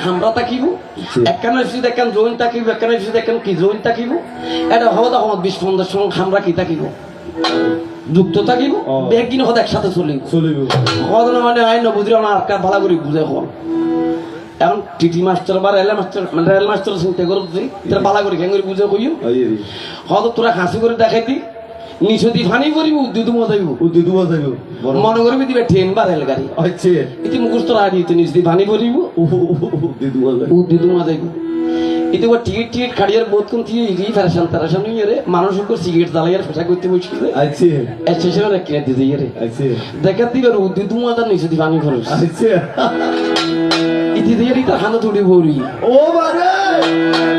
হামরা থাকিব একখানে দেখেন জৈন থাকিব একখানে দেখেন কি জৈন থাকিব এটা হদা হদ 20-50 সঙ্গে হামরা কি থাকিব যুক্ত থাকিব বেগিন হদ একসাথে চলিব হদ মানে আইন বুঝলে আর ভালো করে বুঝে হল এখন টিটি মাস্টার বা রেল মাস্টার চিন্তা করে তারা ভালো করে কেন করে বুঝে কইও হদ তোরা হাসি করে দেখাই দি নিচে দি ফানি করিব উদ্যুদুমা যাইব মনে করবি দিবে ট্রেন বা রেলগাড়ি আচ্ছা ইতি মুখস্থ রাখি তুই নিচ দি ফানি করিব উদ্যুদুমা যাইব ইতি ও টিকিট কাড়িয়ার বহুত কোন দিয়ে ইরি ফেরাসান নিয়ে রে মানুষের কো সিগারেট জ্বালাইয়ার ফেসা করতে মুশকিল আচ্ছা স্টেশনে রেখে দিতে রে আচ্ছা দেখা দিবে উদ্যুদুমা দা নিচে দি ফানি করছ আচ্ছা ইতি দিয়ে রিতা খানা তুড়ি ভরি ও বারে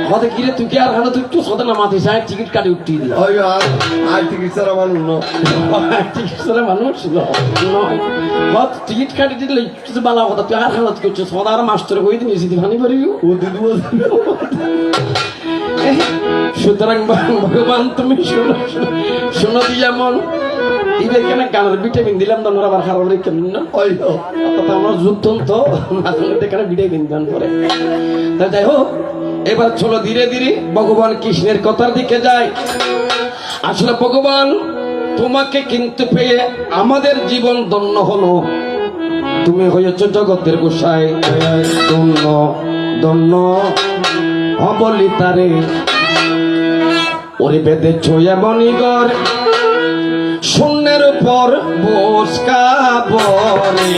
হতে কিরে তুই কি আর খানা তুই একটু সদা না মাথি সাইড টিকিট কাটি উঠতি দি ওই আর টিকিট সারা মানুষ ন টিকিট সারা মানুষ নয় হত টিকিট কাটি দিলে কিছু বালা কথা তুই আর খানা তুই সদা আর মাস্টার কই দিবি সিধি ফানি ভরি ও দিদু সুতরাং ভগবান তুমি শোনো দিয়া মন ইবে কেন গানের ভিটামিন দিলাম তো আমরা আবার খারাপ রে কেমন না ওই কথা আমরা যুদ্ধন তো আসলে এখানে ভিটামিন দান করে তাই যাই হোক এবার চলো ধীরে ধীরে ভগবান কৃষ্ণের কথার দিকে যায় আসলে ভগবান তোমাকে কিন্তু পেয়ে আমাদের জীবন ধন্য হলো তুমি হয়েছ জগতের গোসাই ধন্য ধন্য বলি তারে ওরে বেঁধেছ এমনই গর শূন্যের উপর বসকা বরে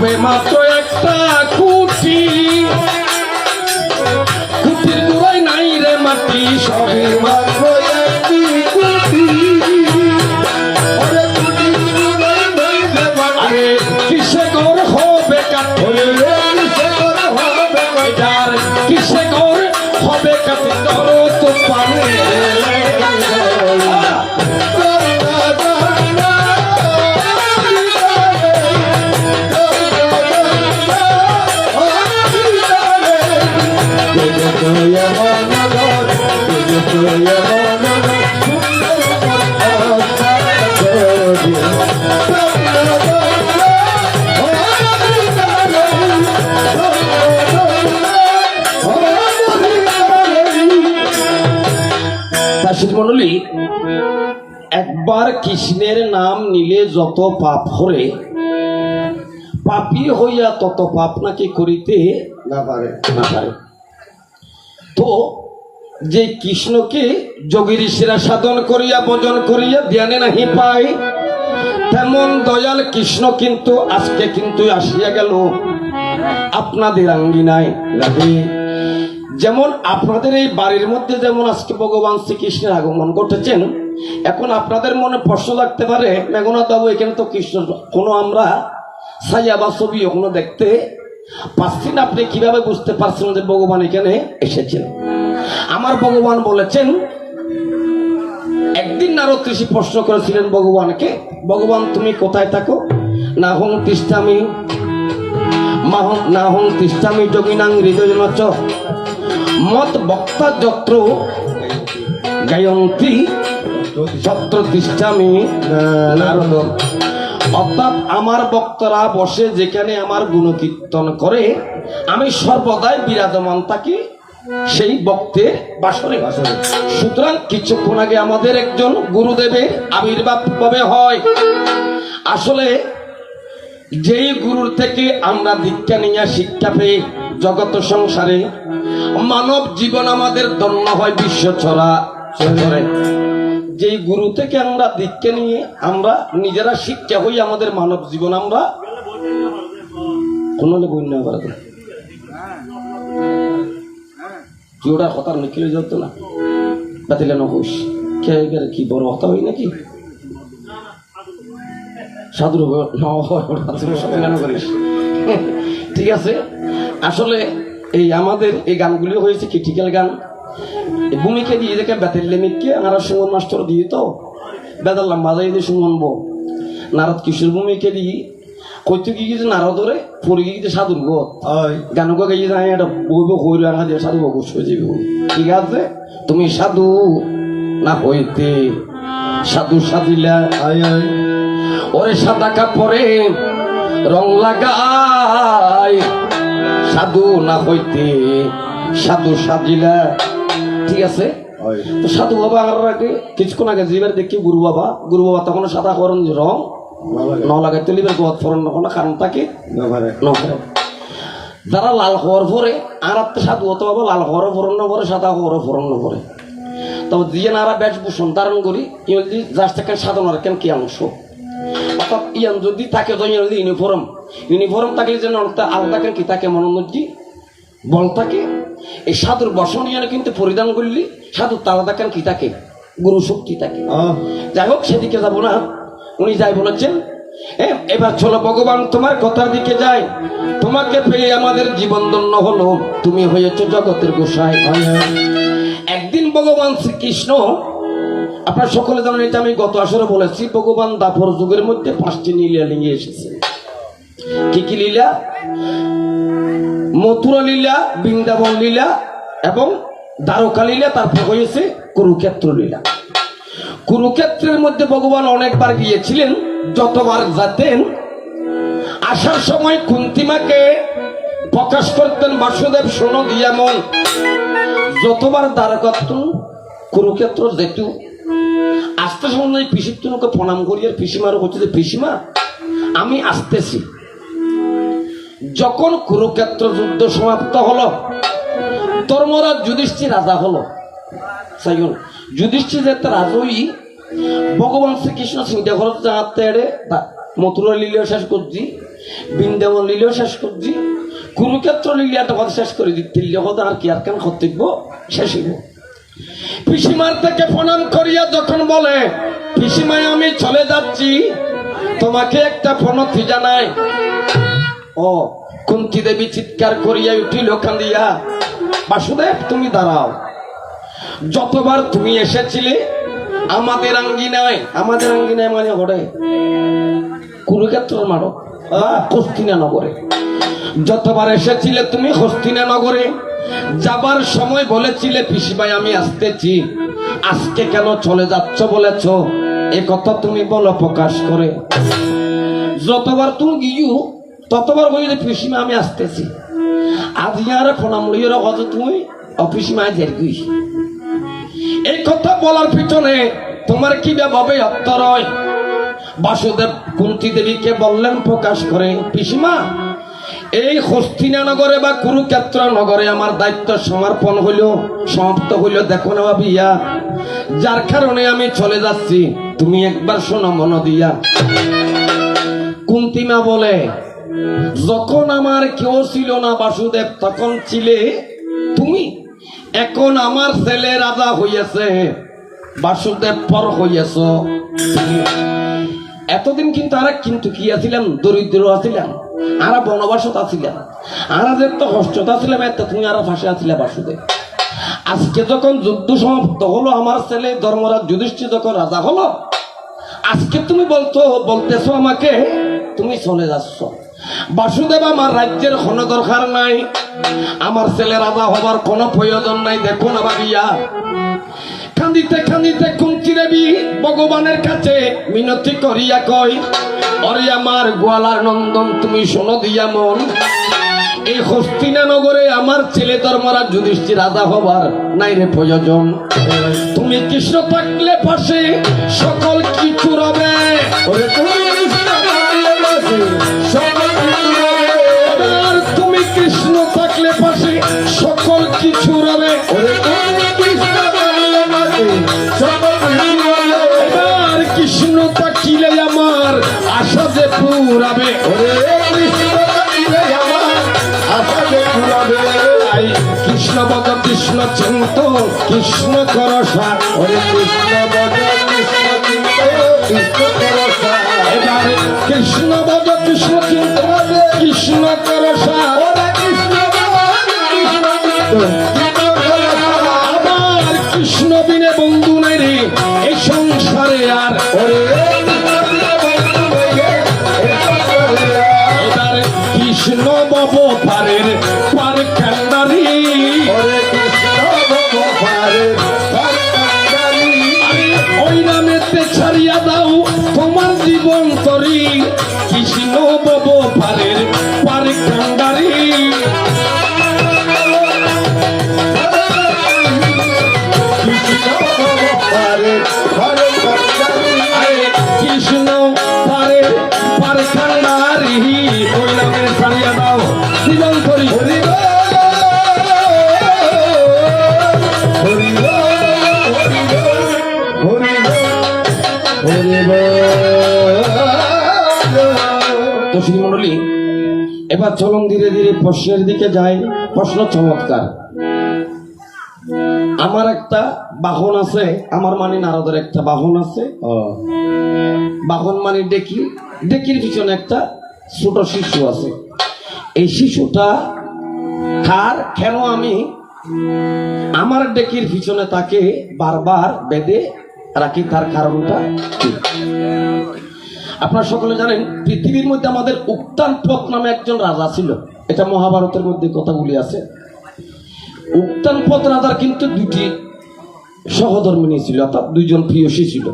সবে মাত্র একটা খুঁটি খুঁটির গোড়ায় নাই রে মাটি সবে মাত্র একটি খুঁটি কিসে গর হবে কিসে গর হবে কাটি ধরো তো পানে মন্ডলী একবার কৃষ্ণের নাম নিলে যত পাপ হরে পাপী হইয়া তত পাপ নাকি করিতে না পারে তো যে কৃষ্ণকে যোগী ঋষিরা সাধন করিয়া ভজন করিয়া ধ্যানে নাহি পায় তেমন দয়াল কৃষ্ণ কিন্তু আজকে কিন্তু আসিয়া গেল আপনাদের আঙ্গিনায় লাগে যেমন আপনাদের এই বাড়ির মধ্যে যেমন আজকে ভগবান শ্রীকৃষ্ণের আগমন ঘটেছেন এখন আপনাদের মনে প্রশ্ন লাগতে পারে মেঘনাথ বাবু এখানে তো কৃষ্ণ কোনো আমরা ছায়া বা ছবি এখনো দেখতে পাচ্ছি না আপনি কিভাবে বুঝতে পারছেন যে ভগবান এখানে এসেছেন আমার ভগবান বলেছেন একদিন নারদ ঋষি প্রশ্ন করেছিলেন ভগবানকে ভগবান তুমি কোথায় থাকো না হং তিষ্ঠামি না হং তিষ্ঠামি যোগিনাং হৃদয় নচ মত বক্তা যত্র গায়ন্তি যত্র তিষ্ঠামি নারদ অর্থাৎ আমার বক্তারা বসে যেখানে আমার গুণকীর্তন করে আমি সর্বদাই বিরাজমান থাকি সেই বক্তের বাসরে সুতরাং কিছুক্ষণ আগে আমাদের একজন গুরুদেবের আবির্ভাব কবে হয় আসলে যেই গুরুর থেকে আমরা দীক্ষা নিয়ে শিক্ষা পেয়ে জগৎ সংসারে মানব জীবন আমাদের ধন্য হয় বিশ্ব ছড়া যেই গুরু থেকে আমরা দীক্ষা নিয়ে আমরা নিজেরা শিক্ষা হই আমাদের মানব জীবন আমরা কোনো বন্য করা কি ওটা কথা নিখিলে যেত না বাতিলে নকুশ কে কি বড় কথা হই নাকি সাধুর করিস ঠিক আছে আসলে এই আমাদের এই গানগুলি হয়েছে ক্রিটিক্যাল গান ভূমিকে দিয়ে দেখে বেতের লেমিককে আর সুমন মাস্টার দিয়ে তো বেদাল্লাম বাজাই দিয়ে সুমনবো নারদ কিশোর ভূমিকে দিয়ে কইতে কি গিয়েছে নারদরে পরে গিয়ে সাধুর গো গান গো গাইয়ে যায় এটা বইব হইল আর হাজির সাধু অবশ্য যাবে ঠিক আছে তুমি সাধু না হইতে সাধু সাধিলা ওরে সাদা কাপড়ে রং লাগাই সাধু না হইতে সাধু সাজিলা ঠিক আছে তো সাধু বাবা আর আগে কিছুক্ষণ আগে জিবার দেখি গুরু বাবা তখন সাদা করণ রং ন লাগাইতে লিবার গোয়াত ফরন না কারণ তাকে যারা লাল হওয়ার পরে আর সাধু হতে বাবা লাল হওয়ার ফরন না পরে সাদা হওয়ার ফরন না পরে তবে দিয়ে নারা বেশভূষণ ধারণ করি যার থেকে সাধনার কেন কি অংশ অর্থাৎ ইয়ান যদি তাকে ইউনিফর্ম থাকলে যেন আলাদা কেন কি তাকে মনোনজি বল থাকে এই সাধুর বসন ইয়ানে কিন্তু পরিধান করলি সাধুর আলাদা কেন কি থাকে গুরু শক্তি থাকে যাই হোক সেদিকে যাবো না উনি যাই বলেছেন এবার চলো ভগবান তোমার কথার দিকে যাই তোমাকে পেয়ে আমাদের জীবন ধন্য হলো তুমি হয়েছ জগতের গোসাই একদিন ভগবান শ্রীকৃষ্ণ আপনার সকলে জানেন এটা আমি গত আসরে বলেছি ভগবান দাপর যুগের মধ্যে 5টি লীলা নিয়ে এসেছে কি কি লীলা মথুরা লীলা বৃন্দাবন লীলা এবং দ্বারকা লীলা তারপর হয়েছে কুরুক্ষেত্র লীলা কুরুক্ষেত্রের মধ্যে ভগবান অনেকবার গিয়েছিলেন যতবার যেতেন আসার সময় কুন্তিমাকে প্রকাশ করতেন বাসুদেব শোনো দিয়া মন যতবার দ্বারকাত্ম কুরুক্ষেত্র যেতু আসতে সময় পিসিত্তুনকে প্রণাম করি আর পিসিমারও হচ্ছে যে পিসিমা আমি আসতেছি যখন কুরুক্ষেত্র যুদ্ধ সমাপ্ত হলো ধর্মরাজ যুধিষ্ঠির রাজা হলো যুধিষ্ঠির একটা রাজই ভগবান শ্রীকৃষ্ণ চিন্তা করত জানাতে মথুরা লীলা শেষ করছি বৃন্দাবন লীলা শেষ করছি কুরুক্ষেত্র লীলাটা কথা শেষ করে দিতে আর কি আর কেন কর্তব্য শেষ হইব পিসিমার থেকে প্রণাম করিয়া যখন বলে পিসিমায় আমি চলে যাচ্ছি তোমাকে একটা প্রণতি জানাই ও কুন্তি দেবী চিৎকার করিয়া উঠিল কান্দিয়া বাসুদেব তুমি দাঁড়াও যতবার তুমি এসেছিলে আমাদের আঙ্গিনায় মানে ঘরে কুরুক্ষেত্র মারো হস্তিনা নগরে যতবার এসেছিলে তুমি হস্তিনা নগরে যাবার সময় বলেছিলে পিসিমাই আমি আসতেছি আজকে কেন চলে যাচ্ছ বলেছ এ কথা তুমি বলো প্রকাশ করে যতবার তুমি গিয়েও ততবার বলি পিসিমা আমি আসতেছি আজ ইয়ার প্রণাম লইয়ের কথা তুমি অপিসিমায় দেরি এই কথা বলার পিছনে তোমার কি ভাবে অত্তরয় বাসুদেব কুন্তি দেবীকে বললেন প্রকাশ করে পিসিমা এই হস্তিনা নগরে বা কুরুক্ষেত্র নগরে আমার দায়িত্ব সমর্পণ সমাপ্ত হইল দেখো না ভাবিয়া যার কারণে আমি চলে যাচ্ছি তুমি একবার শোনো মন দিয়া কুন্তিমা বলে যখন আমার কেউ ছিল না বাসুদেব তখন ছিলে তুমি এখন আমার ছেলে রাজা হইয়াছে বাসুদেব পর হইয়াছ এতদিন কিন্তু আর কিন্তু কি আছিলাম দরিদ্র আছিলাম আর বনবাসত আছিলাম আর তো কষ্টতা ছিলাম এত তুমি আর ফাঁসে আছিলে বাসুদেব আজকে যখন যুদ্ধ সমাপ্ত হলো আমার ছেলে ধর্মরাজ যুধিষ্ঠির যখন রাজা হলো আজকে তুমি বলতেছো আমাকে তুমি চলে যাচ্ছ বাসুদেব আমার রাজ্যের কোনো দরকার নাই আমার ছেলে রাজা হবার কোনো প্রয়োজন নাই দেখো না ভাবিয়া কান্দিতে কান্দিতে কুন্তি দেবী ভগবানের কাছে মিনতি করিয়া কয় অরে আমার গোয়ালার নন্দন তুমি শোনো দিয়া মন এই হস্তিনা নগরে আমার ছেলে ধর্মরাজ যুধিষ্ঠির রাজা হবার নাই রে প্রয়োজন তুমি কৃষ্ণ থাকলে পাশে সকল কিছু রবে তুমি কৃষ্ণ থাকলে পাশে সকল কিছু রবে এবার কৃষ্ণ থাকিলে আমার আশা যে পুরাবে কৃষ্ণ বদ কৃষ্ণ চিন্ত কৃষ্ণ করসা এবার কৃষ্ণ বদ কৃষ্ণ চিন্ত কৃষ্ণ করসা আবার ছাড়িয়া দাও তোমার জীবন তরি কৃষ্ণ বব পারের পারে কান্ডারি কৃষ্ণ পারে পারে কান্ডারি ওই নামে ছাড়িয়া দাও জীবন তরি দর্শক মন্ডলী, এবার চলুন ধীরে ধীরে প্রশ্নের দিকে যাই। প্রশ্ন চমৎকার। আমার একটা বাহন আছে, আমার মানে নারদের একটা বাহন আছে। বাহন মানে ডেকি, ডেকির পিছনে একটা ছোট শিশু আছে। এই শিশুটা কার, কেন আমি আমার ডেকির পিছনে তাকে বারবার বেঁধে রাখি, তার কারণটা কি? আপনারা সকলে জানেন পৃথিবীর মধ্যে আমাদের উত্তানপদ নামে একজন রাজা ছিল। এটা মহাভারতের মধ্যে কথাগুলি আছে। উত্তানপদ রাজার কিন্তু দুটি সহধর্মিণী ছিল, অর্থাৎ দুইজন প্রিয়সী ছিল।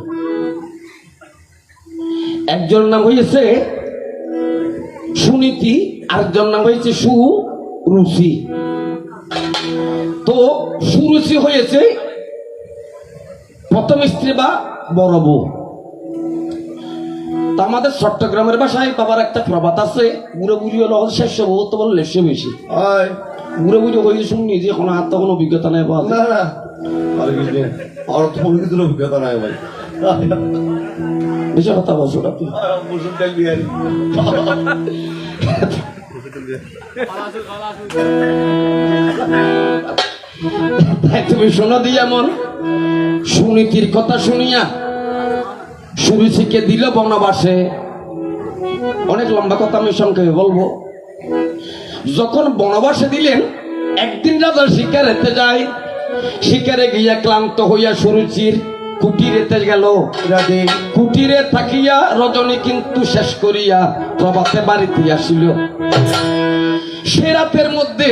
একজন নাম হয়েছে সুনীতি, আরেকজন নাম হয়েছে সুরুচি। তো সুরুচি হয়েছে প্রথম স্ত্রী বা বড় বউ। তা আমাদের চট্টগ্রামের ভাষায় বাবার একটা প্রবাদ আছে, বুড়ো বুড়ি হলো শেষ বউ তো বলে লেসে বেশি। বুড়ো বুড়ি হয়ে শুনি যে কোনো হাত তখন অভিজ্ঞতা নেই, অভিজ্ঞতা নাই ভাই, বেশি কথা বলছো না তুই। তুমি শোনো দিয়ে এমন সুনীতির কথা শুনিয়া সুরুচিকে দিল বনবাসে। অনেক লম্বা কথা, আমি সংক্ষেপে বলবো। যখন বনবাসে দিলেন, একদিন রাজা শিকারেতে যায়। শিকারে গিয়া ক্লান্ত হইয়া সুরুচির কুটিরেতে গেল। কুটিরে থাকিয়া রজনী কিন্তু শেষ করিয়া প্রভাতে বাড়িতে আসিল। সে রাতের মধ্যে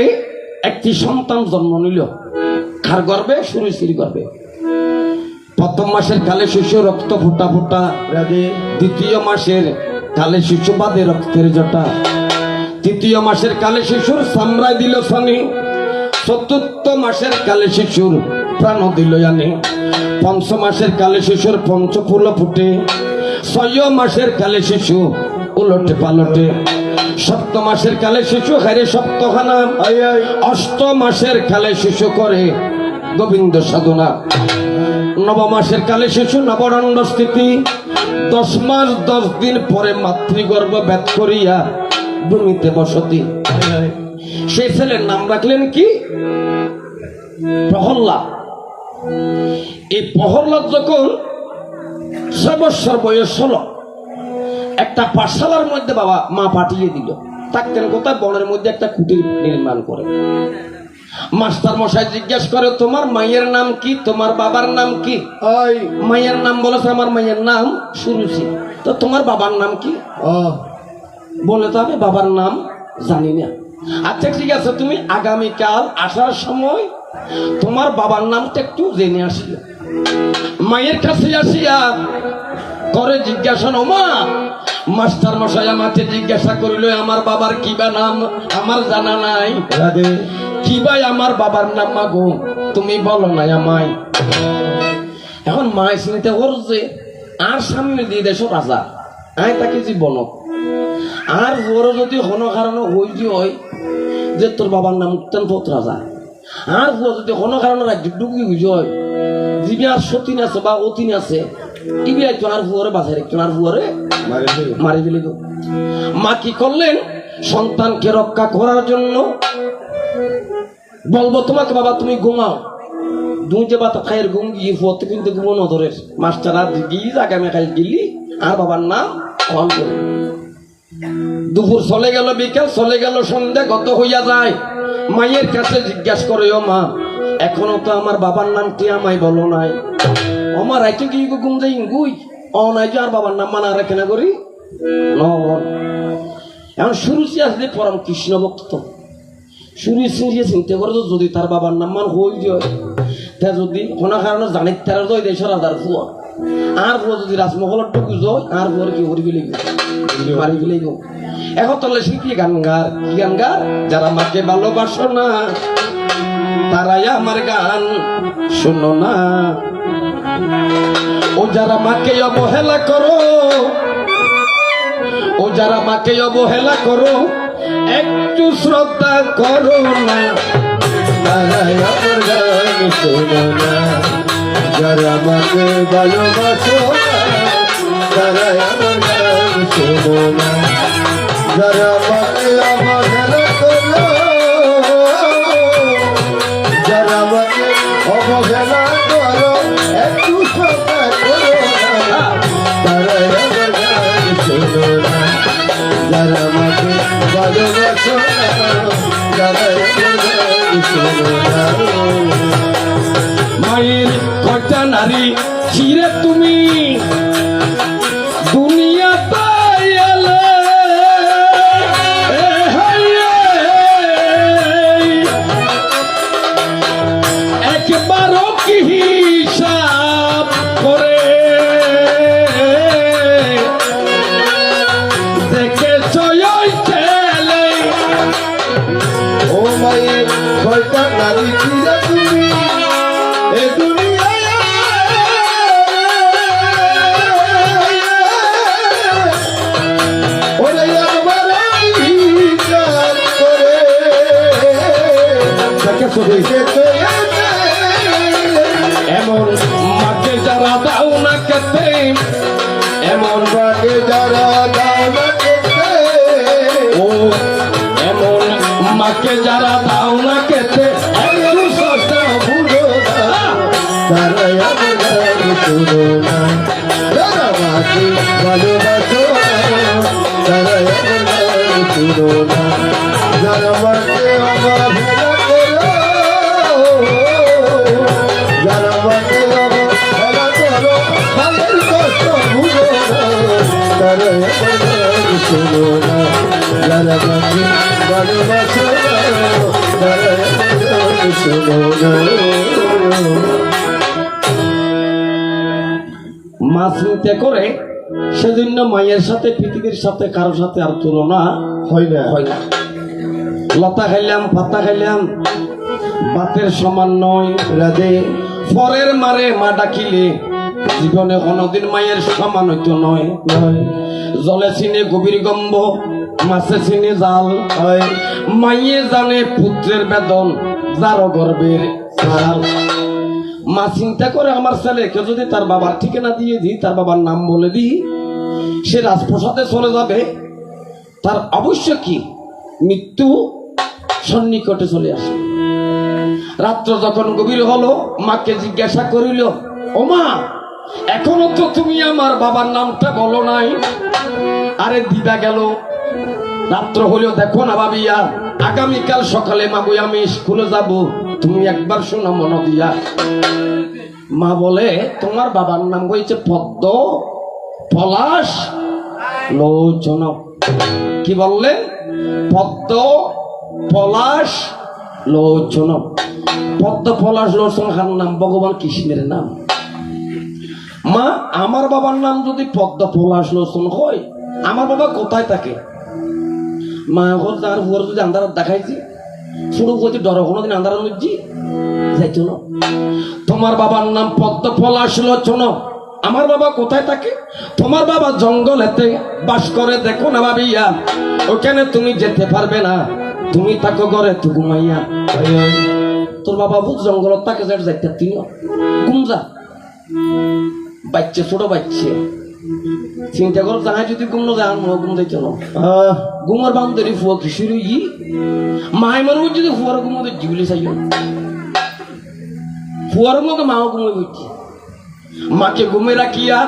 একটি সন্তান জন্ম নিল। কার গর্বে? সুরুচির গর্বে। প্রথম মাসের কালে শিশু রক্ত ফোটা ফোটা, দ্বিতীয় মাসের কালে শিশু বাদে রক্তের জটা, তৃতীয় মাসের কালে শিশুর চামড়ায় দিল ছানি, চতুর্থ মাসের কালে শিশুর প্রাণ দিল জানি, পঞ্চম মাসের কালে শিশুর পঞ্চফুল ফুটে, ছয় মাসের কালে শিশু উলটে পালটে, সপ্তম মাসের কালে শিশু হারে সপ্তখানা, অষ্টম মাসের কালে শিশু করে গোবিন্দ সাধনা, নবম মাসের কালে শিশু নবরণ্ড স্থিতি, 10 মাস 10 দিন পরে মাতৃগর্ভ ভেদ করিয়া ভূমিতে বসতি। সেই ছেলের নাম রাখলেন কি? প্রহল্লাদ। এই প্রহল্লাদ যখন 6 বছর বয়স হলো, একটা পাঠশালার মধ্যে বাবা মা পাঠিয়ে দিল। থাকতেন কোথায়? বনের মধ্যে একটা কুটির নির্মাণ করে। মাস্টার মশাই জিজ্ঞেস করে, তোমার মায়ের নাম কি, তোমার বাবার নাম কি? মায়ের নাম বলেছে, আমার মায়ের নাম সুরুচি। তো তোমার বাবার নাম কি? বলে তো আমি বাবার নাম জানি না। আচ্ছা ঠিক আছে, তুমি আগামীকাল আসার সময় তোমার বাবার নামটা একটু জেনে আসিও। মায়ের কাছে আসিয়া করে জিজ্ঞাসা, ও মা, মাস্টার মশাই আমাকে জিজ্ঞাসা করিল আমার বাবার কিবা নাম, আমার জানা নাই। কি ভাই আমার বাবার নাম? মাগো তুমি বলো না আমায়। এখন মায় চিন্তা করছে, আর সামনে দিয়ে দেশ রাজা, আয় তাকে জীবন আর বড় যদি কোনো কারণে হই হয় যে তোর বাবার নাম উত্তানপদ রাজা, আর যদি কোনো কারণে রাজ্য ডুবি হয়, যিনি আর সতীন আছে বা অতীন আছে, টিভি একজন আর ফুয়ারে বাঁচার একজন আর ফুয়ারে মারি ফেলে। মা কি করলেন? সন্তানকে রক্ষা করার জন্য বলবো তোমাকে, বাবা তুমি ঘুমাও, তুমি যে বাতা খাইয়ের ঘুম গিয়ে ফুয়াতে কিন্তু ঘুমানো ধরে। মাস্টার আর গিয়ে আগামী খাই গেলি আর বাবার নাম কল করে। দুপুর চলে গেল, বিকেল চলে গেল, সন্ধ্যা গত হইয়া যায়। মায়ের কাছে জিজ্ঞাসা করে, ও মা, এখনো তো আমার বাবার নাম কি আমায় বলো নাই? আমার রাইতে কি ঘুম যাই গুই ও নাই যে আর বাবার নাম মানা রেখে না করি। এখন সুরুচি আসলে পরম কৃষ্ণ ভক্ত। সুরুচি চিন্তা করে যদি তার বাবার নাম মান হই যায়, তা যদি কোনো কারণে জানি তারা দেশ রাজার ফুয়া আর পুরো যদি রাজমহলের টুকু যায় আর পুরো কি হরি ফেলে মারি ফেলে গো এখন তোলে শিখি গানগার কি গানগার যারা মাকে ভালোবাসো না তারাই আমার গান শোনো না ও যারা মাকে অবহেলা করো ও যারা মাকে অবহেলা করো একটু শ্রদ্ধা করো না তারাই আমার গান শোনো না যারা মাকে ভালোবাসো না তারাই আমার গান শোনো না যারা মাকে অবহেলা করো যারা মাকে অবহেলা করো একটু শ্রদ্ধা করো না তারাই আমার গান শোনো না যারা মাকে ভালোবাসো না তারাই আমার গান শোনো না মায়ের কয়টা নারী চিরে তুমি দুনিয়া পাইলে একবারও কি হিসাব করে দেখেছ ওই ছেলে ও মায়ের কয়টা নারী চিরা তুমি এ দুনিয়ায় ওরে আমার বিচার করে দেখেছ এমন মাকে যারা দাও না খেতে এমন মাকে যারা দাও না খেতে ও এমন মাকে যারা দাও না খেতে একটু সস্তা ভুলো না তারাই আমার গান শোনো না যারা মাকে ভালোবাসো না তারাই আমার গান শোনো না যারা মাকে অবহেলা করো যারা মাকে অবহেলা করো মায়ের কষ্ট ভুলো না তারাই আমার গান শোনো না যারা মাকে ভালোবাসো না তারাই আমার গান শোনো না মা চিন্তা করে সেজন্য মায়ের সাথে পৃথিবীর সাথে কারোর সাথে আর তুলনা হয় না হয় না লতা খাইলাম পাতা খাইলাম বাতের সমান নয় রাধে পরের মারে মা ডাকিলে জীবনে কোনোদিন মায়ের সমান হইতো নয় নয় জলে চিনে গভীর গম্ভ মাছে চিনে জাল হয় মাইয়ে জানে পুত্রের বেদন যারও গর্বের ছাল মা চিন্তা করে আমার ছেলেকে যদি তার বাবার ঠিকানা দিয়ে দিই তার বাবার নাম বলে দিই সে রাজপ্রসাদে চলে যাবে তার অবশ্য কি মৃত্যু সন্নিকটে চলে আসে রাত্র যখন গভীর হলো মাকে জিজ্ঞাসা করিল ও মা এখনো তো তুমি আমার বাবার নামটা বলো নাই আরে দিদা গেল রাত্র হলেও দেখো না ভাবিয়া আগামীকাল সকালে মাগো আমি স্কুলে যাব তুমি একবার শোনো মন দিয়া মা বলে তোমার বাবার নাম হয়েছে পদ্ম পলাশ লোচন কি বললেন পদ্ম পলাশ লোচন পদ্ম পলাশ লোচন খান নাম ভগবান কৃষ্ণের নাম মা আমার বাবার নাম যদি পদ্ম পলাশ লোচন হয় আমার বাবা কোথায় থাকে মা এখন তার উপর যদি আন্ধার দেখাইছি শুরু করছি ডর কোনোদিন আন্ধার লজ্জি যাইতো না তোমার বাবার নাম পদ্ম পলাশ লোচন আমার বাবা কোথায় থাকে তোমার বাবা জঙ্গলেতে বাস করে দেখো না ভাবিয়া ওখানে তুমি যেতে পারবে না তুমি থাকো ঘরে তো ঘুমাইয়া তোর বাবা বুঝ জঙ্গলত তাকে যাইতে তিনিও ঘুম যা বাচ্চা ছোট বাচ্চা চিন্তা করো যাই যদি ঘুম না যান ঘুম যাইতে না ঘুমার বান্ধবী ফুয়া কিশোর ই মায় মানুষ যদি ফুয়ার ঘুম জীবলি চাই ফুয়ার মতো মাও ঘুমাই বলছি মাকে ঘুমে রাখিয়া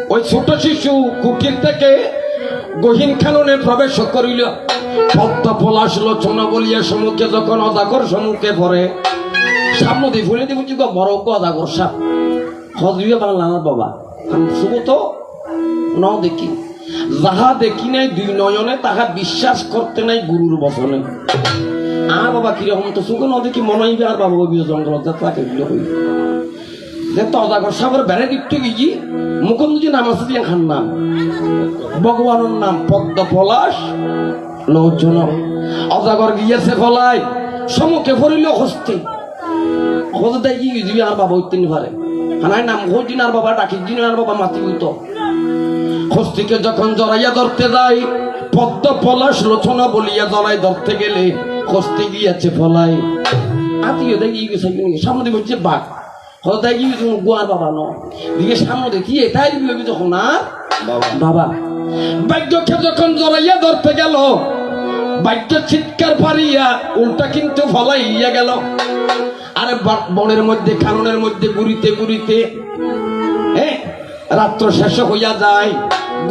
ওই ছোট শিশু কুটির থেকে গহীন খাননে প্রবেশ করিল পদ্ম পলাশ লোচন বলিয়া সম্মুখে যখন অজাগর সম্মুখে পড়ে সামনে দিয়ে ফুলে দিব বড় অজাগর সাপ হজবিয়া বাংলার বাবা আমি শুভ তো ন দেখি যাহা দেখি নাই দুই নয়নে তাহা বিশ্বাস করতে নাই গুরুর বচনে আর বাবা কিরকম তো শুভ ন দেখি মনে হইবে আর বাবা জঙ্গল যাত্রা কেগুলো হইবে যে তদাগর সাগর বেড়ে দিতে গিয়ে মুকুন্দজি নাম আছে দিয়ে খান নাম ভগবানের নাম পদ্ম পলাশ লোচন অজাগর গিয়েছে ফলাই সমুখে ভরিল হস্তে হতে দেয় কি দিবি আর বাবা উত্তীর্ণ পারে হানায় নাম হইদিন আর বাবা ডাকি দিন আর বাবা মাতি উত হস্তিকে যখন জড়াইয়া ধরতে যায় পদ্ম পলাশ লোচনা বলিয়া জড়াই ধরতে গেলে হস্তি গিয়েছে ফলাই আত্মীয় দেখি সামনে বলছে বাঘ হতে কি গোয়ার বাবা ন দিকে সামনে দেখি এটাই দিবি যখন আর বাবা বাক্যকে যখন জড়াইয়া ধরতে গেল বাক্য চিৎকার পারিয়া উল্টা কিন্তু ফলাইয়া গেল আরে বনের মধ্যে কাননের মধ্যে ঘুরিতে ঘুরিতে রাত্র শেষ হইয়া যায়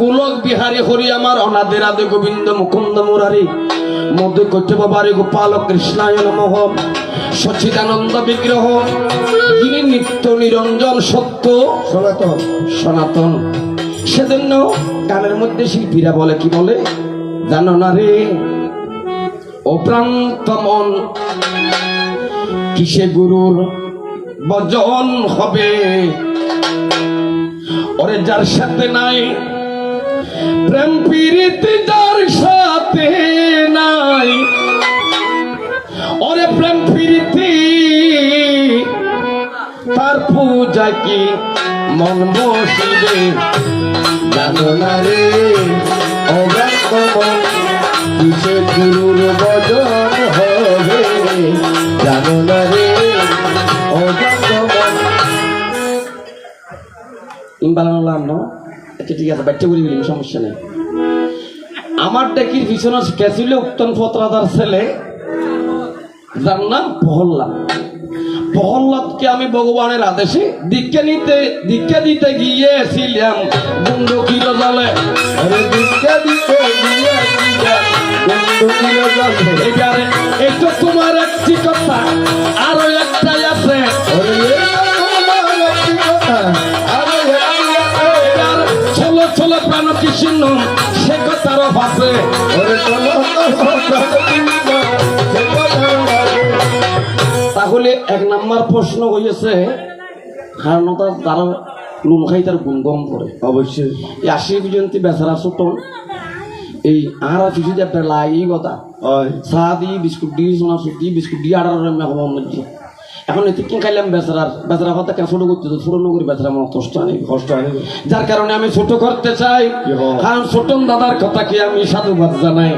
গোলক বিহারী হরি আমার অনাদের আদে গোবিন্দ মুকুন্দ মুরারি মধ্যে করতে বাবারে গোপাল কৃষ্ণায় নমঃ সচ্চিদানন্দ বিগ্রহ যিনি নিত্য নিরঞ্জন সত্য সনাতন সনাতন সেজন্য গানের মধ্যে শিল্পীরা বলে কি বলে জানো না রে অপ্রান্ত মন কিসে গুরুর বজন হবে ওরে যার সাথে নাই প্রেম প্রীতি যার সাথে নাই ওরে প্রেম প্রীতি তার পূজা কি মন বসিবে জানো না রে অব্যক্ত মন কিসে গুরুর বজন হবে জানো না রে অব্যক্ত মন ইমবালাম না আচ্ছা ঠিক আছে বাচ্চা বলি সমস্যা নেই আমার ডেকির পিছনে গেছিল উত্তম পত্রাদার ছেলে যার নাম প্রহ্লাদ প্রহ্লাদকে আমি ভগবানের আদেশে দীক্ষা দিতে গিয়েছিলাম গুন্ডকির জলে দীক্ষা দিতে গিয়েছিলাম গুন্ডকির জলে এবারে এই তো তোমার একটি কথা আরো একটাই আছে ছোলো ছোলো প্রাণ কৃষ্ণ সে কথারও ভাসে তাহলে এক নাম্বার প্রশ্ন হয়েছে কারণ তারা নুন খাই তার গুনগম করে অবশ্যই এই 80 পর্যন্ত বেচারা ছোটন এই আর কিছু যে একটা লাই কথা চা দিই বিস্কুট দিই সোনা সুটি বিস্কুট দিয়ে আড়ার মেহমান মধ্যে এখন এতে কি খাইলাম বেচারা কথা কেন ছোট করতে পুরনো করে বেচারা আমার কষ্ট আনে যার কারণে আমি ছোট করতে চাই কারণ ছোটন দাদার কথা কি আমি সাধুবাদ জানাই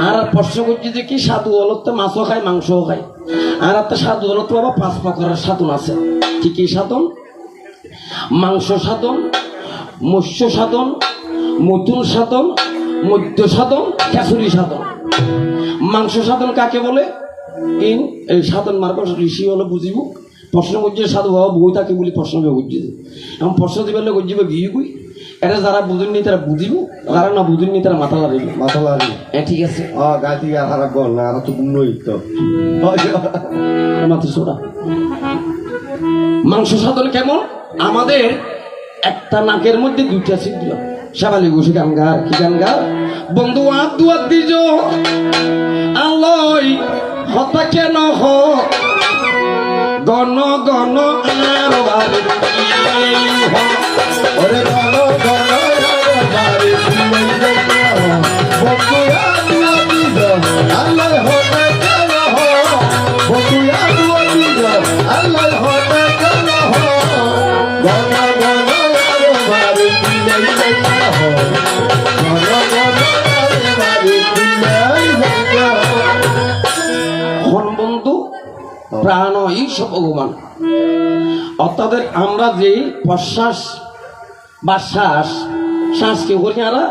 আর প্রশ্ন করছি যে কি সাধু হলত তো মাছও খায় মাংসও খায় আর একটা সাধু হলত বাবা 5 প্রকারের সাধন আছে কি কি সাধন মাংস সাধন মৎস্য সাধন মতুন সাধন মধ্য সাধন খেসুরি সাধন মাংস সাধন কাকে বলে এই সাধন মার্গ ঋষি হলে বুঝিব প্রশ্ন করছে সাধু বাবা বই থাকে বলি প্রশ্ন বুঝিয়ে এখন প্রশ্ন দিবার বুঝিব গিয়ে গুই এটা যারা বুঝেননি তারা বুঝিব যারা না বুঝেননি তারা মাথা লাগাইব ঠিক আছে গাছি হারা গল না আর তো গুণই তো মাথা ছোড়া মাংস সাধন কেমন আমাদের একটা নাকের মধ্যে 2টা ছিদ্র সাবালি বসে গান গার কি গান গার বন্ধু আত দুয়াত দিজ আলোই হতা কেন হ গণ গণ ওরে গণ গণ আল্লাহ হতে কেন আল্লাহ হতে কেন গণ গণ বন্ধু প্রাণ ঈশ্বর ভগবান অর্থাৎ আমরা যে প্রশ্বাস বা শ্বাসকে করি আমরা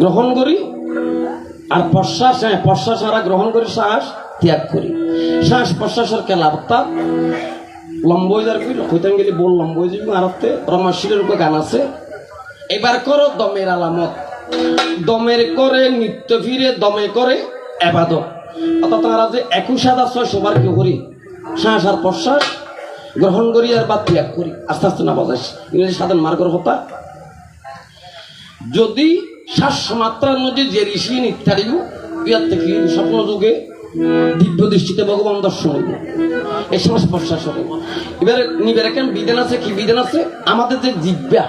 গ্রহণ করি আর প্রশ্বাস আমরা গ্রহণ করি শ্বাস ত্যাগ করি শ্বাস প্রশ্বাসের খেলা অর্থাৎ লম্বইদার করি হইতে গেলে বল লম্বই যাবি আর রমাশিরের উপরে গান আছে এবার করো দমের আলামত দমের করে নিত্য ফিরে দমে করে এবাদত অর্থাৎ তারা যে 21,600 বার কেউ করি শ্বাস আর প্রশ্বাস গ্রহণ করি আর বা ত্যাগ করি আস্তে আস্তে না বাজাস ইংরেজি সাধারণ মার্গের কথা যদি শ্বাস মাত্রার মধ্যে যে ঋষি ইত্যাদি ইয়ার থেকে স্বপ্ন যুগে দিব্য দৃষ্টিতে ভগবান দর্শন হইব, এই শ্বাস প্রশ্বাস হবে। এবারে নিবের কেন বিধান আছে, কি বিধান আছে? আমাদের যে জিহ্বা,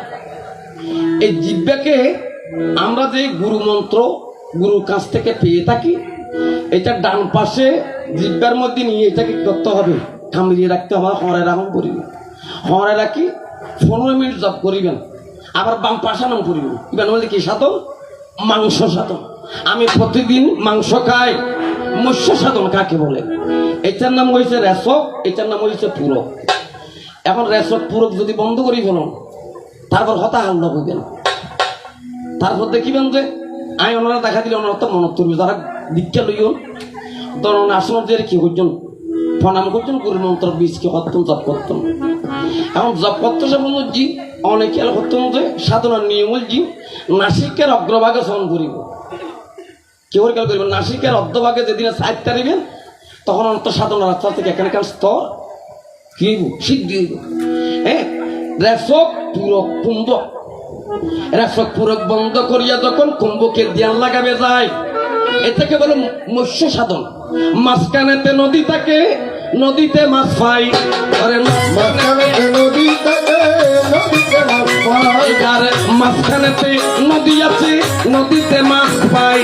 এই জিহ্বাকে আমরা যে গুরু মন্ত্র গুরুর কাছ থেকে পেয়ে থাকি, এটা ডান পাশে জিহ্বার মধ্যে নিয়ে এটাকে করতে হবে, কামড়িয়ে রাখতে হবে। হরে রাম করিবেন, হরে রাখি 15 মিনিট জপ করিবেন, আবার বাম পাশা নাম করিবেন। এবার বলতে কি সাধন? মাংস সাধন। আমি প্রতিদিন মাংস খাই, মৎস্য সাধন কাকে বলে? এটার নাম হয়েছে রেশক, এটার নাম হয়েছে পূরক। এখন রেশক পূরক যদি বন্ধ করি ফেলুন, তারপর হতা হাল্ল হইবেন, তারপর দেখিবেন যে আই ওনারা দেখা দিলে ওনারা তো মনত করবে, যারা দীক্ষা লইন তখন আসন যে কি করছেন, প্রণাম করছেন, গুরু মন্ত্র বীজকে করতেন, জপ করতেন। এখন জপ করতে জি অনেকে করতেন যে সাধনার নিয়ম জি নাসিকের অগ্রভাগে স্মরণ করিব। কেউ খেয়াল করিবেন, নাসিকের অর্ধভাগে যেদিনে সাইড তারিবেন, তখন অন্ত সাধনার রাস্তা থেকে এখানে স্তর কি হইব, সিদ্ধি হইব। হ্যাঁ, রেশক পূরক কুম্ভক, রেশক পূরক বন্ধ করিয়া যখন কুম্ভকে ধ্যান লাগাবে যায়, এটাকে বলে মৎস্য সাধন। মাঝখানেতে নদী থাকে, নদীতে মাছ পাই, মাঝখানেতে নদী আছে, নদীতে মাছ পাই,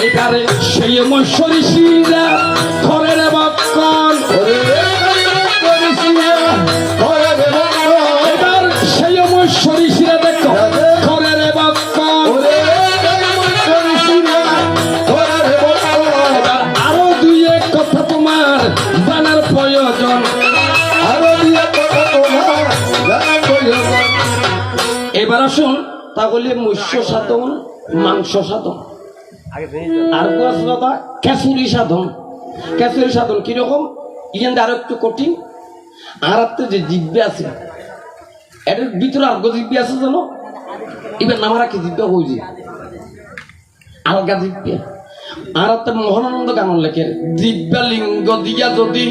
এবারে সেই মৎস্যরী শিরা ঘরের বক্ষণ, এবার সেই মৎস্যরী শিরা দেখো ঘরের বক্ষণ। এবার আরো দুই এক কথা তোমার জানার প্রয়োজন, এবার আসুন তাহলে মৎস্য সাধন, মাংস সাধন, আর কথা খেচুরি সাধন। খেচুরি সাধন কিরকম? ইখান আরো একটু কঠিন। আর একটা যে জিব্বে আছে, এটার ভিতরে আর জিব্বে আছে জানো? এবার নামারা কি জিব্বে হয়েছে আলগা জিব্বে। আর একটা মহানন্দ গান লেখের, জিব্বা লিঙ্গ দিয়া যদি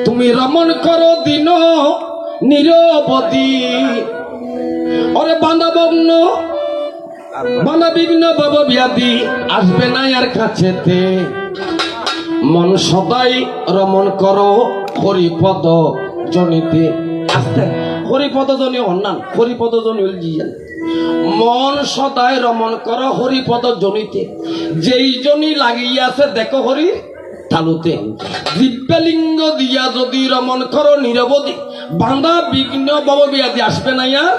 তুমি রমণ করো দিন নিরবধি, ওরে বাঁধা বগ্ন বাঁধা বিঘ্ন বাবা ব্যাধি আসবে না আর কাছেতে। মন সদাই রমণ করো হরিপদ জনিতে। আস্তে হরিপদ জনি অন্যান, হরিপদ জনি জিয়ান। মন সদাই রমণ করো হরিপদ জনিতে, যেই জনি লাগিয়াছে দেখো হরি তালুতে। দিব্যলিঙ্গ দিয়া যদি রমণ করো নিরবধি, বাঁধা বিঘ্ন বাবা ব্যাধি আসবে না আর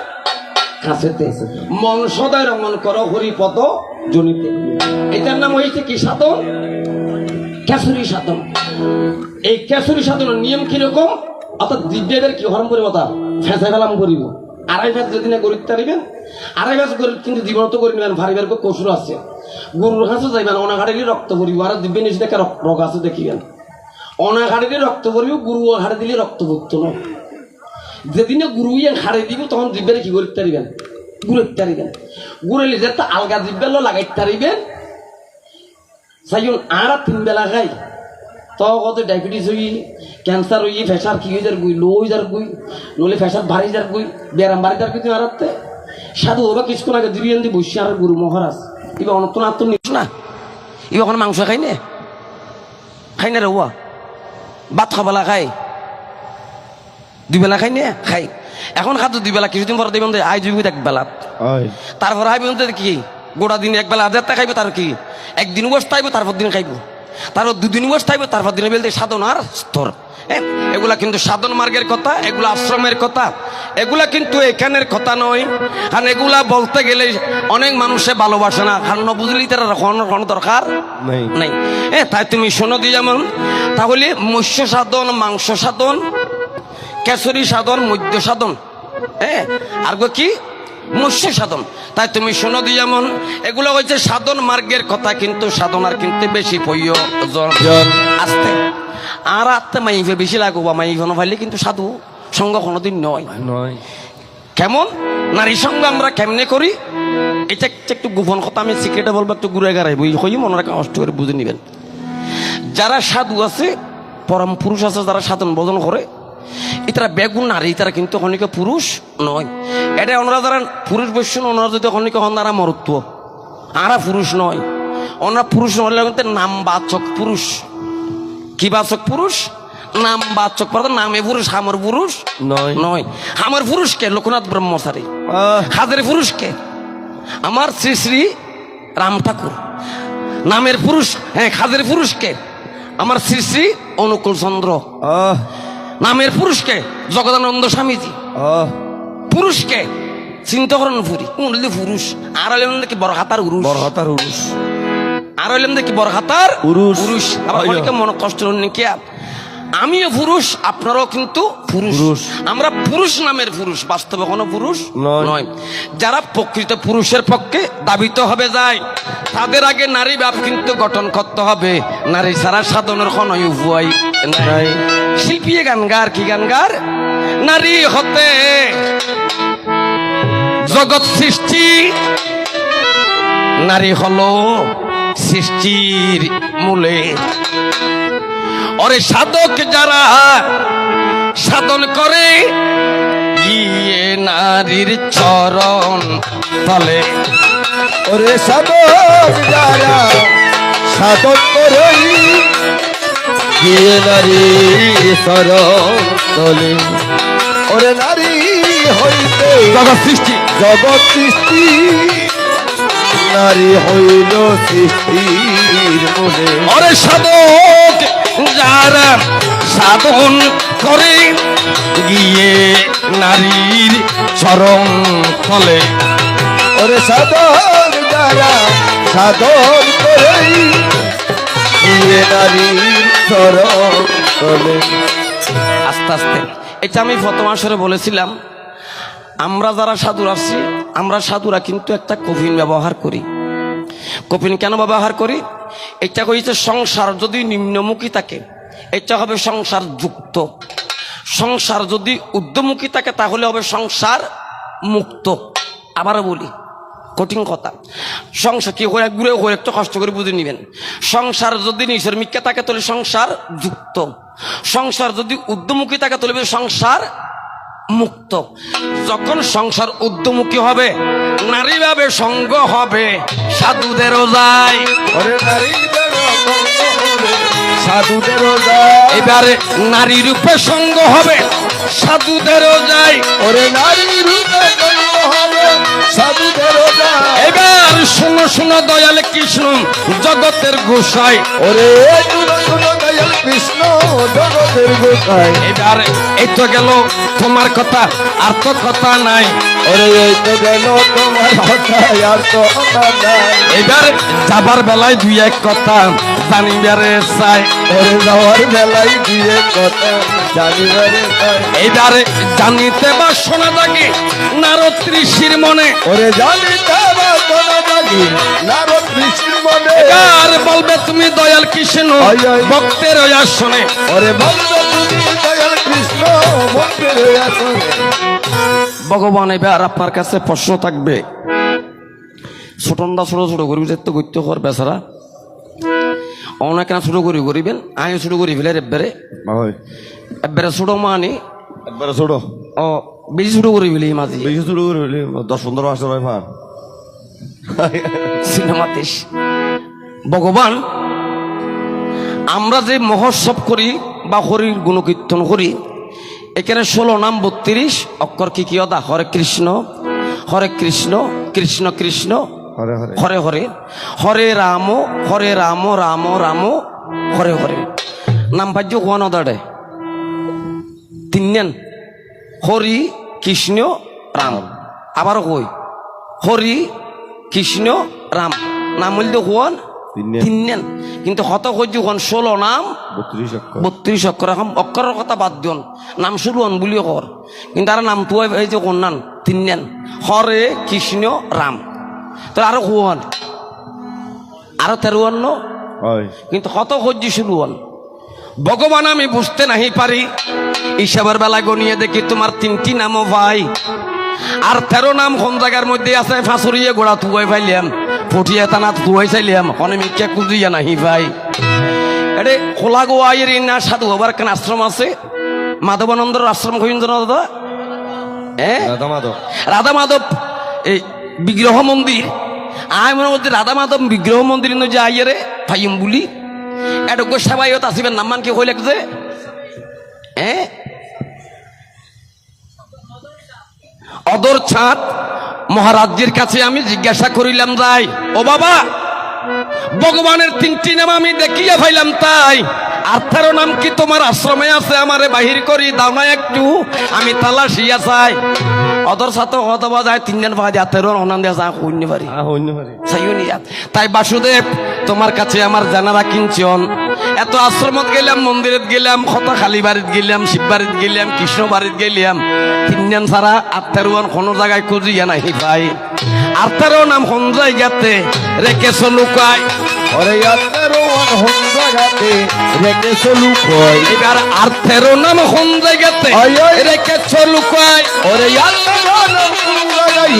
কাছেতে। মন সদাই রমণ করো হরিপদ জনিতে। এটার নাম হয়েছে কি সাধন? খেচুরি সাধন। এই খেচুরি সাধনের নিয়ম কিরকম? অর্থাৎ দিব্যের কি হরম করিব, তা ফেঁচাই ফেলাম করিব। আড়াই ফেঁচ যেদিনে গরিব তারিবেন, আড়াই ফেঁচ গরিব কিন্তু জীবন তো করে নেবেন। ভারিবার কৌশল আছে, গরুর কাছে যাইবেন, অনাঘাটিলি রক্ত পরিব, আর দিব্যে নিচে দেখে রোগ আছে দেখিবেন। অনাঘাটিলি রক্ত পরিব, গুরু হাড়ে দিলে রক্ত ভুক্ত নয়। যেদিনে গুরু হাড়ে দিব তখন দিব্যের কি গরিব তারিবেন, গুড়ের তারিবেন। গুড়েলি যে আলগা দিব্যেল লাগাই তারিবেন। সাইন আর 3 বেলা খাই তো কত ডায়াবেটিস হই, ক্যান্সার হই, প্রেশার কি হয়ে যার গুই, লো হয়ে যার গুই, নলে প্রেশার ভারী যার গুই, ব্যারাম বাড়ি যার কিন্তু আরাতে সাধু ওবা কিছুক্ষণ আগে দিবি আনতে বসি। আর গুরু মহারাজ এবার অনত্ন আত্ম নিস না, এবার ওখানে মাংস খাই না, খাই না রে ওয়া ভাত খাবেলা খাই, 2 বেলা খাই না খাই। এখন খাতো 2 বেলা, কিছুদিন পর দেবেন আই জুবি 1 বেলা, তারপর আইবেন কি গোটা দিন 1 বেলা আজারটা খাইবে, তার কি একদিন বসতে আইব, তারপর দিন খাইব, তারপর 2 দিন বসতে আইব, তারপর দিনে বেলতে সাধনার স্তর। এগুলা কিন্তু সাধন মার্গের কথা, এগুলা আশ্রমের কথা, এগুলা কিন্তু এখানের কথা নয়। কারণ এগুলা বলতে গেলে অনেক মানুষে ভালোবাসে না, কারণ বুঝলি তারা কোনো দরকার নাই। তাই তুমি শোনো দি যেমন, তাহলে মৎস্য সাধন, মাংস সাধন, খেচুরি সাধন, মধ্য সাধন, আর কি মৎস্য সাধন। তাই তুমি শোনো দি যেমন, এগুলো হচ্ছে সাধন মার্গের কথা, কিন্তু সাধনার কিন্তু বেশি প্রয়োজন আসতে। আর আত্মা মাইফে বেশি লাগবো বা মাইফে ফাইলে কিন্তু সাধু সঙ্গ কোনোদিন নয়। কেমন নারী সঙ্গ আমরা কেমনে করি, এটা একটু গোপন কথা, আমি সিক্রেটে বলবো, একটু ঘুরে গাড়াইব, হই মনে রাখা কষ্ট করে বুঝে নিবেন। যারা সাধু আছে, পরম পুরুষ আছে, যারা সাধন ভজন করে, এটারা বেগুন নারী, তারা কিন্তু অনেকে পুরুষ নয়। এটা ওনারা যারা পুরুষ বৈশ্য, ওনারা যদি অনেকে হন তারা মরত্ব, আরা পুরুষ নয়, ওনারা পুরুষ নয়, নামবাচক পুরুষ। কি বাচক পুরুষ? নামবাচক, নামে পুরুষ, হামর পুরুষ নয়। হামর পুরুষকে লোকনাথ ব্রহ্মচারী, হাজারে পুরুষকে আমার শ্রী শ্রী রাম ঠাকুর। নামের পুরুষ, হ্যাঁ, খাদের পুরুষকে আমার শ্রী শ্রী অনুকূল চন্দ্র। নামের পুরুষকে জগদানন্দ স্বামীজি। পুরুষকে চিন্তাকরণ পুরী পুরুষ। আর হইলাম দেখি বড় হাতার উরুষ, আর হইলাম দেখি বড় হাতার পুরুষ। আবার অনেকে মনে কষ্ট নাকি, আমিও পুরুষ, আপনারাও কিন্তু পুরুষ। আমরা পুরুষ নামের পুরুষ, বাস্তবে কোনো পুরুষ নয়। যারা প্রকৃত পুরুষের পক্ষে দাবিত হবে যায়, তাদের আগে নারী ভাব কিন্তু গঠন করতে হবে। নারী ছাড়া সাধনের কোনো উপায় নাই। শিল্পী গানগার কি গানগার, নারী হতে জগৎ সৃষ্টি, নারী হলো সৃষ্টির মূলে। ওরে সাধক যারা সাধন করে গিয়ে নারীর চরণ তলে। ওরে সাধক যারা সাধন করে গিয়ে নারীর চরণ তলে। ওরে নারী হইতে জগৎ সৃষ্টি, জগৎ সৃষ্টি, নারী হইল সৃষ্টির মূলে। ওরে সাধক যারা সাধন করে গিয়ে নারীর চরণ তলে। ওরে সাধক যারা সাধন করে গিয়ে নারীর চরণ তলে। আস্তে আস্তে, এটা আমি প্রথম আসরে বলেছিলাম, আমরা যারা সাধুরা আছি, আমরা সাধুরা কিন্তু একটা কফিন ব্যবহার করি। কফিন কেন ব্যবহার করি? এটা কইছে সংসার যদি নিম্নমুখী থাকে, এটা হবে সংসার যুক্ত। সংসার যদি ঊর্ধ্বমুখী থাকে, তাহলে হবে সংসার মুক্ত। আবারও বলি, কঠিন কথা, সংসার কি করে ঘুরে ঘুরে একটু কষ্ট করে বুঝে নিবেন। সংসার যদি নিচের মিক্কা থাকে, তাহলে সংসার যুক্ত। সংসার যদি ঊর্ধ্বমুখী থাকে, তাহলে সংসার মুক্ত। যখন সংসার ঊর্ধ্বমুখী হবে, নারী ভাবে সঙ্গ হবে, সাধুদেরও যায়। সাধুদেরও যায়। এবারে নারী রূপে সঙ্গ হবে, সাধুদেরও যায়। ওরে নারী রূপে সঙ্গ হবে, সাধুদেরও যায়। এবার শুনো শুনো দয়াল কৃষ্ণ জগতের গোসাই। ওরে শুনো শুনো দয়াল কৃষ্ণ জগতের গোসাই। এবার এই তো গেল তোমার কথা, আর তো কথা নাই। ওরে এই তো গেল তোমার কথা, আর তো কথা নাই। এবার যাবার বেলায় দুই এক কথা জানিবারে চাই। ওরে যাওয়ার বেলায় দিয়ে কথা জানিবারে চাই। এবারে জানিতে বা শোনা থাকে নারদ ঋষির মনে। ওরে জানিতে বা শোনা থাকে নারদ ঋষির মনে। এবার বলবে তুমি দয়াল কৃষ্ণ ভক্তের আসনে। ওরে বলবে তুমি দয়াল কৃষ্ণ ভক্তের আসনে। ভগবান এবার আপনার কাছে প্রশ্ন থাকবে, ছোটন্দা ছোট ছোট করিব যে তো গত্য কর বেচারা অনেক না ছোট করি করিবেন, আয় ছোট করি ফেলে এবারে এবারে ছোট মানে একবারে ছোট। ও বেশি ছোট করি ফেলি মাঝে বেশি ছোট করে 10-15 আসতে হয় ভার সিনেমাতে। ভগবান আমরা যে মহোৎসব করি বা হরির গুণকীর্তন করি, এখানে 16 নাম 32 অক্ষর কি কি অদা? হরে কৃষ্ণ হরে কৃষ্ণ কৃষ্ণ কৃষ্ণ হরে হরে হরে হরে, হরে রাম রাম রাম হরে হরে। নাম ভাজ্য কোন অদাড়ে তিন, হরি কৃষ্ণ রাম। আবার কই হরি কৃষ্ণ রাম, নাম বলতে কোন তিন। কিন্তু হত কইছি কোন 16 নাম 32 অক্ষর। এখন অক্ষরের কথা বাদ দিন, নাম শুরু হন বুলিও কর, কিন্তু আর নাম তো এই যে কোন নাম তিন, হরে কৃষ্ণ রাম। তো আরো কোন আরো 13 কিন্তু কত কইছি শুরু হন। ভগবান আমি বুঝতে নাহি পারি, হিসাবের বেলা গনিয়ে দেখি তোমার 3টি নামও ভাই, আর 13 নাম কোন জায়গার মধ্যে আছে ফাঁসুরিয়ে গোড়া তুয়াই পাইলাম, ফটিয়া টানা তুয়াই চাইলাম, অনেমিকে খুঁজিয়া নাহি ভাই। এটে খোলা গোয়াইয়ের না সাধু হবার কেন আশ্রম আছে, মাধবানন্দর আশ্রম কইন দাদা, হ্যাঁ রাধা মাধব এই বিগ্রহ মন্দির, আয় মনে করছি রাধা মাধব বিগ্রহ মন্দির যে আইয়ে রে ফাইম বলি এটা গোসাবাইত আসিবেন নাম্মান কি হইলে যে অদর ছাদ মহারাজ্যের কাছে আমি জিজ্ঞাসা করিলাম যাই ও বাবা ভগবানের 3টি নাম আমি দেখিয়া পাইলাম তাই আর 13 নাম কি তোমার আশ্রমে আছে আমারে বাহির করি দাও না একটু আমি তালাশিয়া চাই অদর সাথে হতবা যায় 3 দিন বাদে 13 অনান দিয়া যা হইনি পারি তাই বাসুদেব তোমার কাছে আমার জানারা কিঞ্চন এত আশ্রমত গেলাম মন্দিরেত গেলাম কত খালি বাড়িত গেলাম শিব বাড়িত গেলাম কৃষ্ণ বাড়িত গেলাম 3 দিন ছাড়া 13 কোনো জায়গায় খুঁজিয়া নাই ভাই 13 নাম কোন জায়গাতে রেখেছ লুকায় ওরে 13 হন জায়গাতে রেখেছ লুকায় এবার 13 নাম কোন জায়গাতে রেখেছ লুকায় ওরে 13 নাম কোন জায়গায়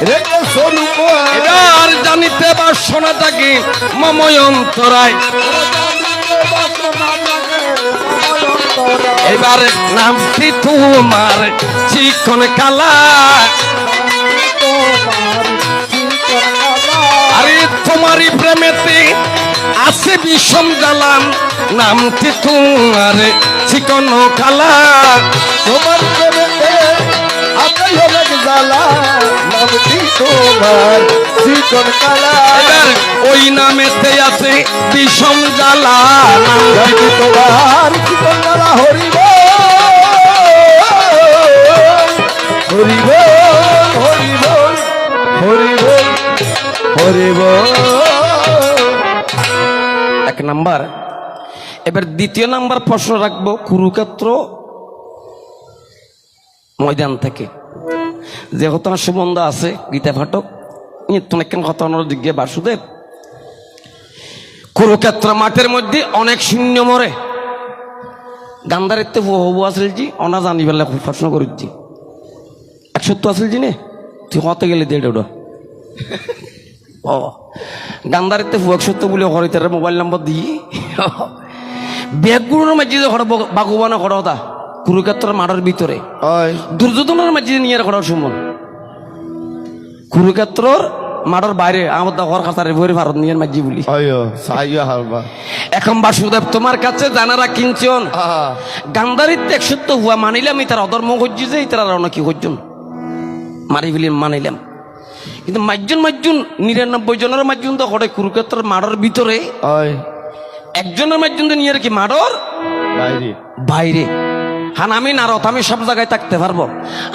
রেখেছ লুকায় এবার জানিতে বাসনাটা কি মময় অন্তরায় এবার নামটি তোমার চিকন কালা আরে তোমারই প্রেমেতে আছে বিষম জ্বালান নামটি তোমার চিকন কালা তোমার প্রেমেতে আছে অনেক জ্বালা নামটি তোমার চিকন কালা এবার ওই নামেতে আছে বিষম জ্বালা নামটি তোমার চিকন কালা হরিব হরিব হরিব হরিব হরিব 1 নাম্বার এবার 2য় নাম্বার প্রশ্ন রাখবো কুরুক্ষেত্র ময়দান থেকে যে ঘটনা সম্বন্ধ আছে গীতা ফাটক অনেক ঘটনা দিকে বাসুদেব কুরুক্ষেত্র মাঠের মধ্যে অনেক শূন্য মরে গান্ধারিতে হবু আসল জি অনা জানি বেলা খুব প্রশ্ন করেছি 170 আসল জি নে তুই হতে গেলে দেড় ওটা ও গান্ধারিতে 170 বলে হরে তার মোবাইল নম্বর দিয়ে ব্যাগগুলোর মাঝে বাগুবানা করা কুরুক্ষেত্রের মাঠের ভিতরে দুর্যোধনের মাঝে নিয়ে করা সুমন কুরুক্ষেত্রর মাঠের বাইরে আমার ঘর কাছারে ভরে ভারত নিয়ে মাঝি বলি এখন বাসুদেব তোমার কাছে জানারা কিনছন গান্ধারিতে 170 হুয়া মানিলাম তার অধর্ম হজ্জি যে তারা কি হজ্জন মারি ফেলি মানিলাম কিন্তু মাইজন 99 জনের মাইজন তো হঠাৎ কুরুক্ষেত্রের মাঠের ভিতরে একজনের মাইজন তো নিয়ে কি মাঠের বাইরে হান আমি নারদ আমি সব জায়গায় থাকতে পারবো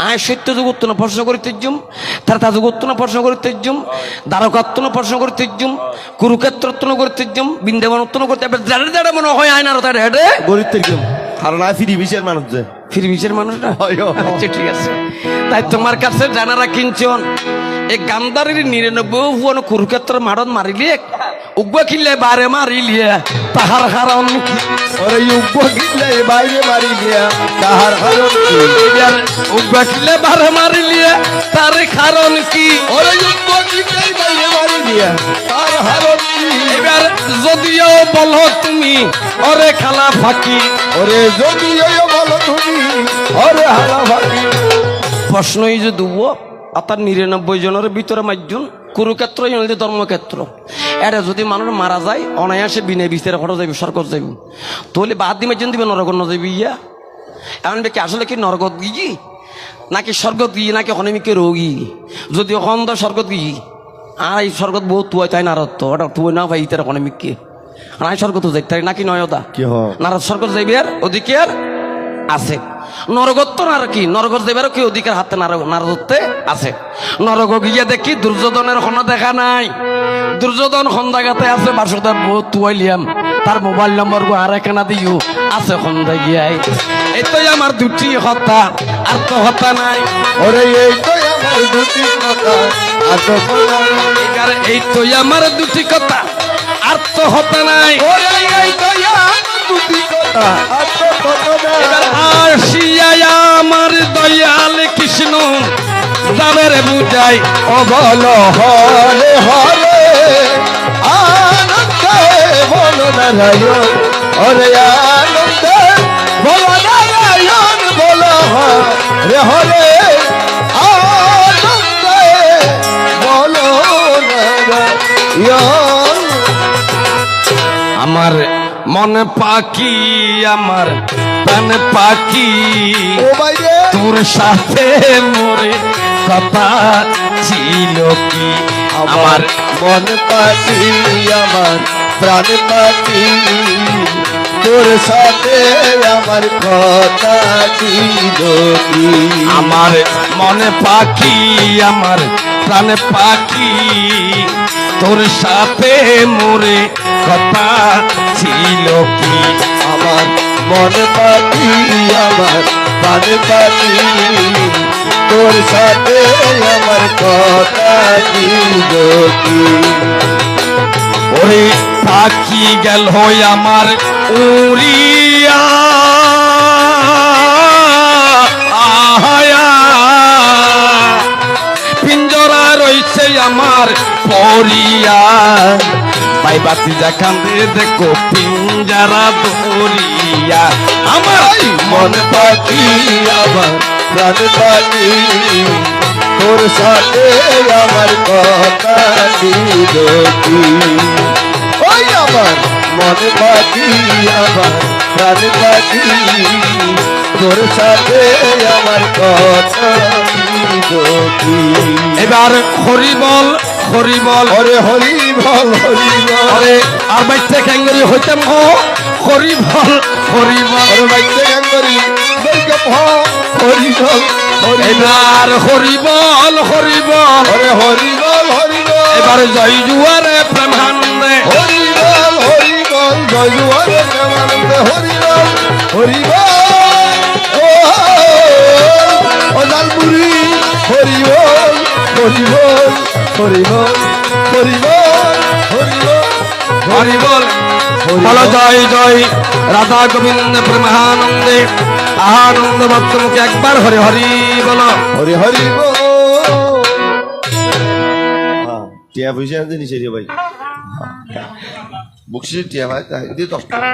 আয় সত্য যুগোত্তন প্রশ্ন করিতে জুম তার যুগোত্তন প্রশ্ন করিতে জুম দ্বারকাত্তন প্রশ্ন করিতে জুম কুরুক্ষেত্রত্তন করিতে জুম বৃন্দাবনোত্তন করতে যারা যারা মনে হয় আয় নারদ হেঁটে গরিতে জুম কারণ আয় ফিরি বিশের মানুষ যে ফিরি বিশের মানুষ না আচ্ছা ঠিক আছে তাই তোমার কাছে জানারা কিনছন এই গান্ধারের 99 হুয়ানো কুরুক্ষেত্রের মাঠত মারিলে উগ্র কিনলে বারে মারিলিয়ে তাহার কারণ কি ওরে উগ্র কিনলে বাইরে মারিলিয়া তাহার কারণ কি উগ্র কিনলে বারে মারিলিয়ে তার কারণ কি ওরে উগ্র কিনলে বাইরে মারিলিয়া তার কারণ কি এবার যদিও বলো তুমি ওরে খালা ফাঁকি ওরে যদিও বলো তুমি ওরে হালা ফাঁকি প্রশ্নই যে দুব অর্থাৎ 99 জনের ভিতরে মাইজন কুরুক্ষেত্র ধর্মক্ষেত্র এটা যদি মানুষ মারা যায় অনায়াসে বিনা বিচারে ঘটা যাবে সরকার যাবে তাহলে বাদ দিয়ে মাইজন দিবে নরক ন যাবি ইয়া এমন কি আসলে কি নরকত গিয়ে নাকি স্বর্গত গিয়ে নাকি অনেমিকে রোগী যদি অখন্দ স্বর্গত গিয়ে আর এই স্বর্গত বহুত তুয়াই তাই নারদ তো ওটা তুই না ভাই তার অনেমিককে আর এই স্বর্গত যাই তাই নাকি নয়তা নারদ স্বর্গত যাইবে আর অধিকার আছে নরগত্ব আর কি নরগত দেবেরও কি অধিকার হাতে নারদত্বে আছে নরগ গিয়ে দেখি দুর্যোধনের কোনো দেখা নাই দুর্যোধন সন্ধ্যাগাতে আছে বাসুদেব বহুত তুয়াইলিয়াম তার মোবাইল নম্বর গো আর একখানা দিও আছে সন্ধ্যা গিয়াই এইটাই আমার 2টি কথা আর তো কথা নাই ওরে এইটাই আমার 2টি কথা আর তো কথা নাই এইটাই আমার 2টি কথা আর তো হতা নাই ওরে এইটাই আমার 2টি কথা আর তো কথা নাই আর শিয়া আমার দয়াল কৃষ্ণ যাবের বুঝাই অবল হরে হরে আনন্দে বল নারায়ণ হরে আনন্দে বল নারায়ণ বল হরে হরে আনন্দে বল মন পাখি আমার প্রাণ পাখি ও ভাই রে তোর সাথে মোরে কথা ছিল কি আমার মন পাখি আমার প্রাণ পাখি তোর সাথে আমার কথা ছিল কি আমার মনে পাখি আমার প্রাণ পাখি তোর সাথে মোরে কথা ছিল কি আমার মন পাখি আমার প্রাণ পাখি তোর সাথে আমার কথা ছিল কি ওরে পাখি গেল আমার উড়িয়া আহায়া পিঞ্জরা রইছে আমার পরিয়া পাইবাতি যা কান্দে দেখো পিঞ্জরা দরিয়া আমার মন পাখি আমার প্রাণ পাখি তোর সাথে আমার কথা ছিল কি ওই আমার মন পাখি আমার প্রাণ পাখি তোর সাথে আমার কথা ছিল কি এবার হরিবল হরিবল হরে হরি বল হরি বল আরে আর বাইতে ক্যাঙ্গরি হইতাম হো হরিবল হরিবল হরে বাইতে গাঙ্গরি বৈগম হ হরি বল হরি এবার হরিবল হরিবল হরে হরি বল হরি বল এবার জয় জুয়ারে প্রেমানন্দে হরি বল হরি বল জয় জুয়ারে প্রেমানন্দে হরি বল হরি বল ও লালপুরি হরি বল হরি বল হরি বল হরি বল হরি বল হরিবল বল জয় জয় রাধা গোবিন্দ প্রেমানন্দে আনন্দ ভক্ত মুখে একবার হরি হরি বল হরি হরি বল টিয়া পয়সা আনতে নিচে রে ভাই বকশিস টিয়া ভাই তাই দিয়ে 10 টাকা